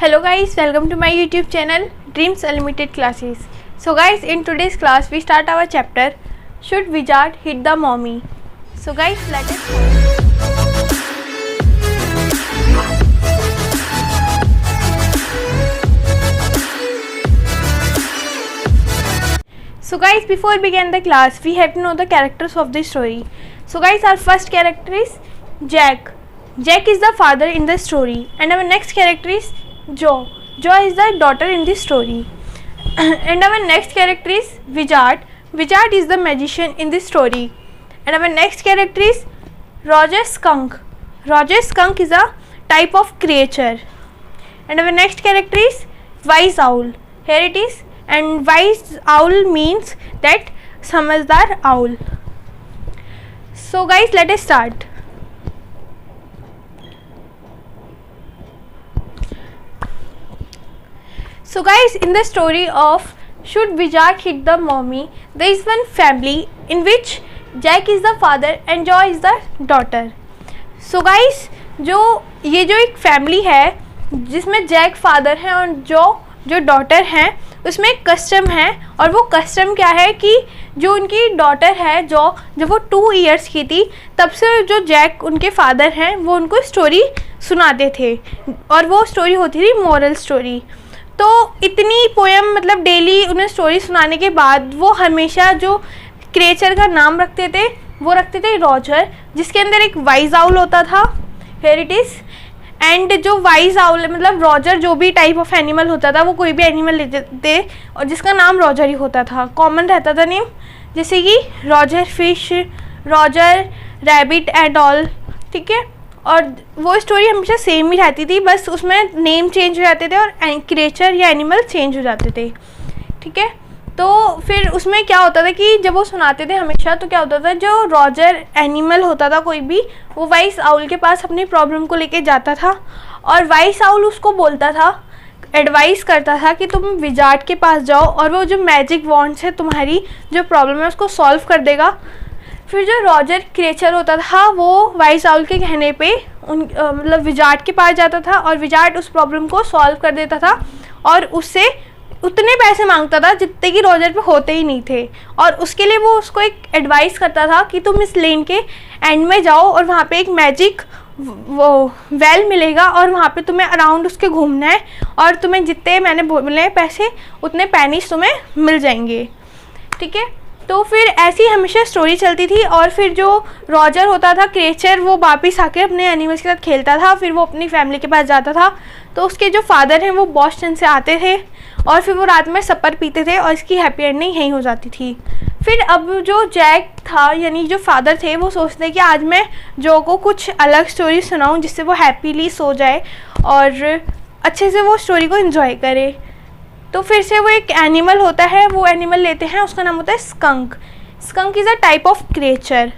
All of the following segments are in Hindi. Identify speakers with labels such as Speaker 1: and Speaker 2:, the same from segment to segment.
Speaker 1: Hello guys, welcome to my YouTube channel Dreams Unlimited Classes. So guys, in today's class we start our chapter Should Wizard Hit the Mommy? So guys, let us start. So guys, before we begin the class, we have to know the characters of the story. So guys, our first character is Jack. Jack is the father in the story, and our next character is Jo. Jo is the daughter in the story. And our next character is Wizard. Wizard is the magician in the story. And our next character is Roger Skunk. Roger Skunk is a type of creature. And our next character is Wise Owl. Here it is. And Wise Owl means that Samazdar owl. So guys, let us start. So guys, in the story of Should Wizard Hit the Mommy, there is one family in which Jack is the father and Jo is the daughter. So guys, ये जो एक फैमिली है जिसमें जैक फादर है और जो डॉटर हैं, उसमें एक कस्टम है, और वो कस्टम क्या है कि जो उनकी डॉटर है जब वो 2 इयर्स की थी तब से जो जैक उनके फादर हैं वो उनको स्टोरी सुनाते थे, और वो स्टोरी होती थी मोरल स्टोरी. तो इतनी पोएम मतलब डेली उन्हें स्टोरी सुनाने के बाद वो हमेशा जो क्रिएचर का नाम रखते थे वो रखते थे रॉजर, जिसके अंदर एक वाइज आउल होता था. Here it is. एंड जो वाइज आउल मतलब रॉजर जो भी टाइप ऑफ एनिमल होता था वो कोई भी एनिमल लेते थे और जिसका नाम रॉजर ही होता था, कॉमन रहता था नेम, जैसे कि Roger fish, Roger rabbit and all. ठीक है. और वो स्टोरी हमेशा सेम ही रहती थी, बस उसमें नेम चेंज हो जाते थे और क्रिएचर या एनिमल चेंज हो जाते थे. ठीक है. तो फिर उसमें क्या होता था कि जब वो सुनाते थे हमेशा, तो क्या होता था जो रॉजर एनिमल होता था कोई भी, वो वाइस आउल के पास अपनी प्रॉब्लम को लेके जाता था और वाइस आउल उसको बोलता था, एडवाइस करता था कि तुम विजार्ड के पास जाओ और वो जो मैजिक वॉन्ड्स है तुम्हारी जो प्रॉब्लम है उसको सॉल्व कर देगा. फिर जो रॉजर क्रिएचर होता था वो वाइस आउल के कहने पे मतलब विजार्ड के पास जाता था और विजार्ड उस प्रॉब्लम को सॉल्व कर देता था और उससे उतने पैसे मांगता था जितने कि रॉजर पे होते ही नहीं थे. और उसके लिए वो उसको एक एडवाइस करता था कि तुम इस लेन के एंड में जाओ और वहाँ पे एक मैजिक वो वेल मिलेगा और वहाँ पे तुम्हें अराउंड उसके घूमना है और तुम्हें जितने मैंने बोले पैसे उतने पैनीज तुम्हें मिल जाएंगे. ठीक है. तो फिर ऐसी हमेशा स्टोरी चलती थी और फिर जो रॉजर होता था क्रिएचर वो वापस आके अपने एनिमल्स के साथ खेलता था. फिर वो अपनी फैमिली के पास जाता था, तो उसके जो फादर हैं वो बॉस्टन से आते थे और फिर वो रात में सपर पीते थे और इसकी हैप्पी एंडिंग यहीं हो जाती थी. फिर अब जो जैक था यानी जो फादर थे वो सोचते कि आज मैं जो को कुछ अलग स्टोरी सुनाऊं जिससे वो हैप्पीली सो जाए और अच्छे से वो स्टोरी को एंजॉय करे. तो फिर से वो एक एनिमल होता है, वो एनिमल लेते हैं, उसका नाम होता है skunk. Skunk is a type of creature.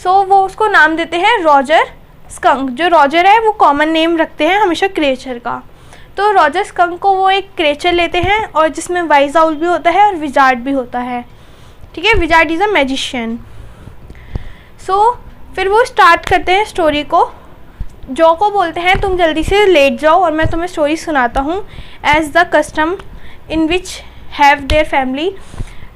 Speaker 1: So वो उसको नाम देते हैं रॉजर स्कंक. जो रॉजर है वो कॉमन नेम रखते हैं हमेशा क्रिएचर का. तो रॉजर स्कंक को वो एक क्रिएचर लेते हैं और जिसमें वाइज आउल भी होता है और विजार्ड भी होता है. ठीक है. Wizard is a magician. So फिर वो स्टार्ट करते हैं स्टोरी को. जो को बोलते हैं तुम जल्दी से लेट जाओ और मैं तुम्हें स्टोरी सुनाता हूँ as the custom in which have their family.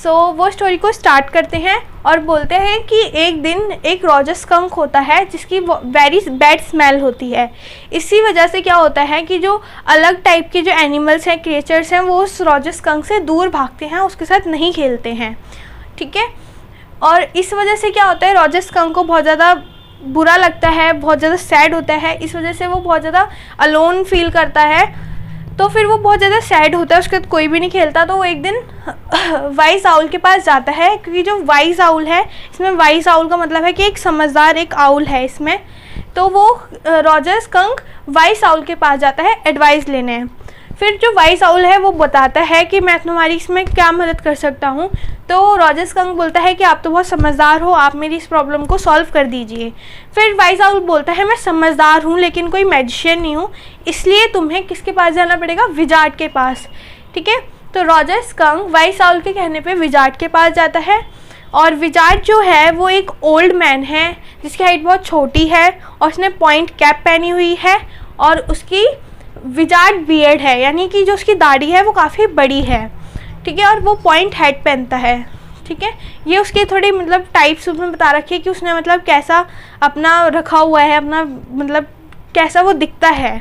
Speaker 1: So वो स्टोरी को स्टार्ट करते हैं और बोलते हैं कि एक दिन एक रॉजर स्कंक होता है जिसकी वेरी बैड स्मेल होती है. इसी वजह से क्या होता है कि जो अलग टाइप के जो एनिमल्स हैं क्रिएचर्स हैं वो उस रॉजर स्कंक से दूर भागते हैं, उसके साथ नहीं खेलते हैं. ठीक है. और इस वजह से क्या होता है रॉजर स्कंक को बहुत ज़्यादा बुरा लगता है, बहुत ज़्यादा सैड होता है. इस वजह से वो बहुत ज़्यादा अलोन फील करता है. तो फिर वो बहुत ज़्यादा सैड होता है, उसके साथ कोई भी नहीं खेलता. तो वो एक दिन वाइस आउल के पास जाता है, क्योंकि जो वाइस आउल है इसमें वाइस आउल का मतलब है कि एक समझदार एक आउल है इसमें. तो वो रॉजर स्कंक वाइस आउल के पास जाता है एडवाइस लेने. फिर जो वाइस आउल है वो बताता है कि मैं तुम्हारी इसमें क्या मदद कर सकता हूँ. तो रॉजर स्कंक बोलता है कि आप तो बहुत समझदार हो, आप मेरी इस प्रॉब्लम को सॉल्व कर दीजिए. फिर वाइस आउल बोलता है मैं समझदार हूँ लेकिन कोई मैजिशियन नहीं हूँ, इसलिए तुम्हें किसके पास जाना पड़ेगा, विजार्ड के पास. ठीक है. तो रॉजर स्कंक वाइस आउल के कहने पे विजार्ड के पास जाता है और विजार्ड जो है वो एक ओल्ड मैन है जिसकी हाइट बहुत छोटी है और उसने पॉइंट कैप पहनी हुई है और उसकी विजार्ड बियर्ड है, यानी कि जो उसकी दाढ़ी है वो काफ़ी बड़ी है, ठीक है, और वो पॉइंट हेड पहनता है, ठीक है। ये उसके थोड़ी मतलब टाइप्स उसमें बता रखी है कि उसने मतलब कैसा अपना रखा हुआ है, अपना मतलब कैसा वो दिखता है,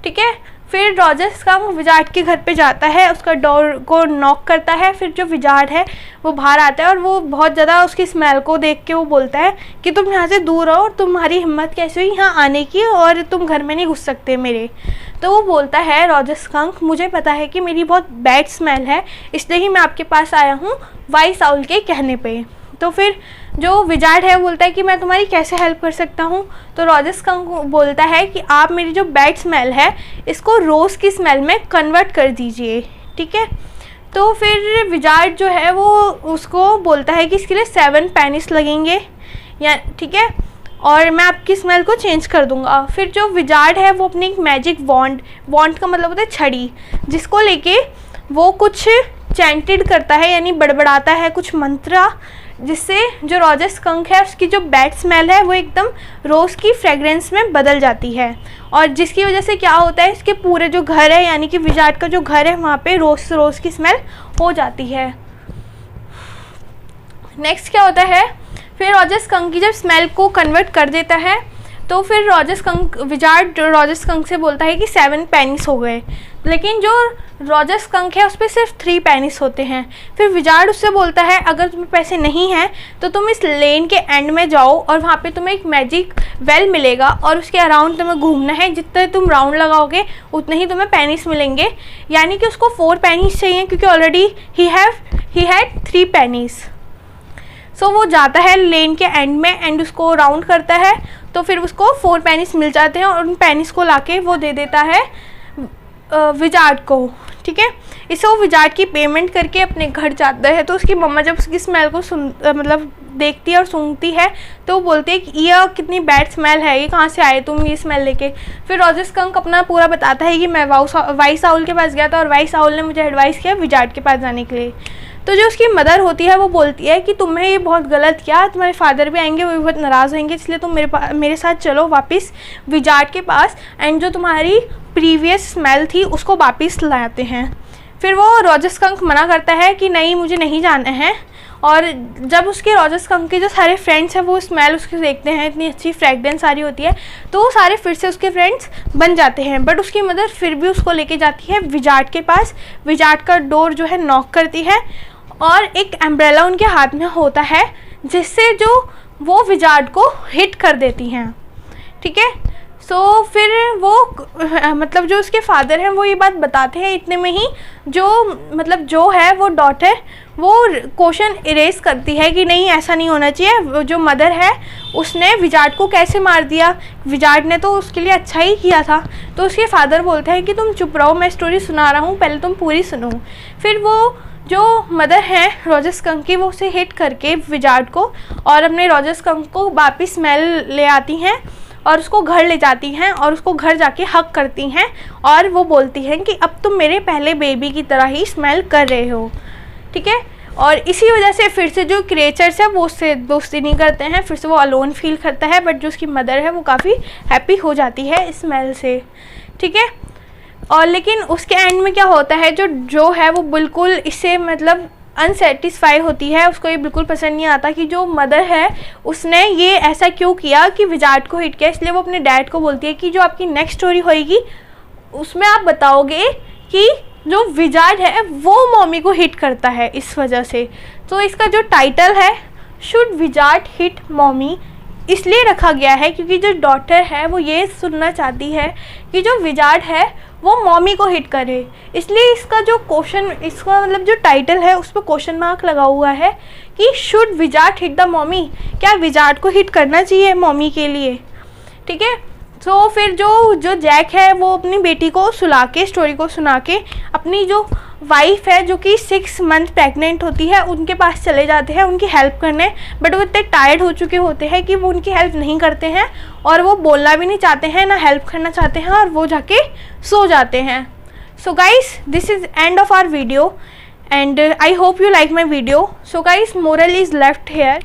Speaker 1: ठीक है। फिर रॉजर स्कंक विजार्ड के घर पे जाता है, उसका डोर को नॉक करता है। फिर जो विजार्ड है वो बाहर आता है और वो बहुत ज़्यादा उसकी स्मेल को देख के वो बोलता है कि तुम यहाँ से दूर रहो, तुम्हारी हिम्मत कैसे हुई यहाँ आने की, और तुम घर में नहीं घुस सकते मेरे। तो वो बोलता है रॉजर स्कंक, मुझे पता है कि मेरी बहुत बैड स्मेल है, इसलिए ही मैं आपके पास आया हूँ वाइस आउल के कहने पे। तो फिर जो विजार्ड है बोलता है कि मैं तुम्हारी कैसे हेल्प कर सकता हूँ। तो रॉजर स्कंक बोलता है कि आप मेरी जो बैड स्मेल है इसको रोज़ की स्मेल में कन्वर्ट कर दीजिए, ठीक है। तो फिर विजार्ड जो है वो उसको बोलता है कि इसके लिए 7 पेनिस लगेंगे, या ठीक है, और मैं आपकी स्मेल को चेंज कर दूंगा। फिर जो विजार्ड है वो अपनी एक मैजिक वॉन्ड का मतलब होता है छड़ी, जिसको लेके वो कुछ चैंटेड करता है, यानी बड़बड़ाता है कुछ मंत्र, जिससे जो रॉजर स्कंक है उसकी जो बैड स्मेल है वो एकदम रोज़ की फ्रेगरेंस में बदल जाती है, और जिसकी वजह से क्या होता है, इसके पूरे जो घर है यानी कि विजार्ड का जो घर है वहाँ पे रोज़ की स्मेल हो जाती है। नेक्स्ट क्या होता है, फिर रॉजर स्कंक की जब स्मेल को कन्वर्ट कर देता है तो फिर विजार्ड रॉजर स्कंक से बोलता है कि 7 पेनिस हो गए, लेकिन जो रॉजर स्कंक है उस पर सिर्फ 3 पेनिस होते हैं। फिर विजार्ड उससे बोलता है अगर तुम्हें पैसे नहीं हैं तो तुम इस लेन के एंड में जाओ और वहाँ पे तुम्हें एक मैजिक वेल मिलेगा और उसके अराउंड तुम्हें घूमना है, जितने तुम राउंड लगाओगे उतने ही तुम्हें पेनिस मिलेंगे। यानी कि उसको 4 पेनिस चाहिए क्योंकि ऑलरेडी ही हैड 3 पेनिस। सो वो जाता है लेन के एंड में एंड उसको राउंड करता है, तो फिर उसको 4 पेनिस मिल जाते हैं और उन पेनिस को लाके वो दे देता है विजार्ड को, ठीक है। इससे वो विजार्ड की पेमेंट करके अपने घर जाता है। तो उसकी मम्मा जब उसकी स्मेल को मतलब देखती है और सूंघती है तो वो बोलती है कि ये कितनी बैड स्मेल है, ये कहाँ से आए तुम ये स्मेल लेके। फिर रॉजर स्कंक अपना पूरा बताता है कि मैं वाइस आउल के पास गया था और वाइस आउल ने मुझे एडवाइस किया विजार्ड के पास जाने के लिए। तो जो उसकी मदर होती है वो बोलती है कि तुमने ये बहुत गलत किया, तुम्हारे फादर भी आएंगे, वो भी बहुत नाराज़ होंगे, इसलिए तुम मेरे साथ चलो वापस विजार्ड के पास एंड जो तुम्हारी प्रीवियस स्मेल थी उसको वापस लाते हैं। फिर वो रॉजर स्कंक मना करता है कि नहीं मुझे नहीं जाना है, और जब उसके रॉजर स्कंक के जो सारे फ्रेंड्स हैं वो स्मेल उसके देखते हैं, इतनी अच्छी फ्रेगरेंस आ रही होती है, तो वो सारे फिर से उसके फ्रेंड्स बन जाते हैं। बट उसकी मदर फिर भी उसको लेके जाती है विजार्ड के पास। विजार्ड का डोर जो है नॉक करती है और एक अम्ब्रेला उनके हाथ में होता है जिससे जो वो विजार्ड को हिट कर देती हैं, ठीक है। सो फिर वो मतलब जो उसके फादर हैं वो ये बात बताते हैं, इतने में ही जो है वो डॉटर वो क्वेश्चन इरेज करती है कि नहीं ऐसा नहीं होना चाहिए, जो मदर है उसने विजार्ड को कैसे मार दिया, विजार्ड ने तो उसके लिए अच्छा ही किया था। तो उसके फादर बोलते हैं कि तुम चुप रहो, मैं स्टोरी सुना रहा हूँ, पहले तुम पूरी सुनो। फिर वो जो मदर है रॉजर स्कंक की वो उसे हिट करके विजार्ड को और अपने रॉजर स्कंक को वापस स्मेल ले आती हैं और उसको घर ले जाती हैं और उसको घर जाके हक करती हैं और वो बोलती हैं कि अब तुम मेरे पहले बेबी की तरह ही स्मेल कर रहे हो, ठीक है। और इसी वजह से फिर से जो क्रिएचर्स है वो उससे दोस्ती नहीं करते हैं, फिर से वो अलोन फील करता है। बट जो उसकी मदर है वो काफ़ी हैप्पी हो जाती है स्मेल से, ठीक है। और लेकिन उसके एंड में क्या होता है, जो है वो बिल्कुल इससे मतलब अनसेटिस्फाई होती है, उसको ये बिल्कुल पसंद नहीं आता कि जो मदर है उसने ये ऐसा क्यों किया कि विजार्ड को हिट किया। इसलिए वो अपने डैड को बोलती है कि जो आपकी नेक्स्ट स्टोरी होएगी उसमें आप बताओगे कि जो विजार्ड है वो मम्मी को हिट करता है इस वजह से। तो इसका जो टाइटल है शुड विजार्ड हिट मम्मी इसलिए रखा गया है क्योंकि जो डॉटर है वो ये सुनना चाहती है कि जो विजार्ड है वो मम्मी को हिट करे। इसलिए इसका जो क्वेश्चन, इसका मतलब जो टाइटल है उस पर क्वेश्चन मार्क लगा हुआ है कि should wizard hit the mummy, क्या विजार्ड को हिट करना चाहिए मम्मी के लिए, ठीक है। तो फिर जो जैक है वो अपनी बेटी को सुला के स्टोरी को सुना के अपनी जो वाइफ है जो कि 6 मंथ प्रेग्नेंट होती है उनके पास चले जाते हैं उनकी हेल्प करने। बट वो इतने टायर्ड हो चुके होते हैं कि वो उनकी हेल्प नहीं करते हैं और वो बोलना भी नहीं चाहते हैं ना हेल्प करना चाहते हैं और वो जाके सो जाते हैं। So guys this is end of our video and I hope you like my video. So guys moral is left here.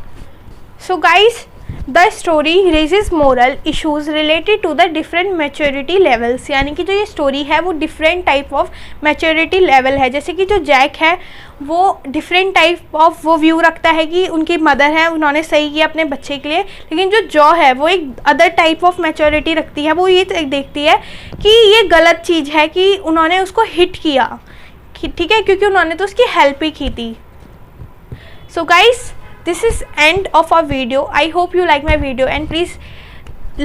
Speaker 1: So guys the story raises moral issues related to the different maturity levels, यानी कि जो ये स्टोरी है वो different type of maturity level है। जैसे कि जो जैक है वो डिफरेंट टाइप ऑफ वो व्यू रखता है कि उनकी मदर है, उन्होंने सही किया अपने बच्चे के लिए, लेकिन जो जॉ है वो एक अदर टाइप ऑफ मैच्योरिटी रखती है। वो ये देखती है कि ये गलत चीज़ है कि उन्होंने उसको हिट किया, ठीक है, क्योंकि उन्होंने तो उसकी हेल्प ही की थी। So guys, this is end of our video. I hope you like my video, and please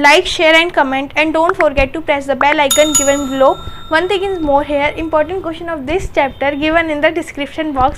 Speaker 1: like, share and comment, and don't forget to press the bell icon given below. One thing is more here, important question of this chapter given in the description box.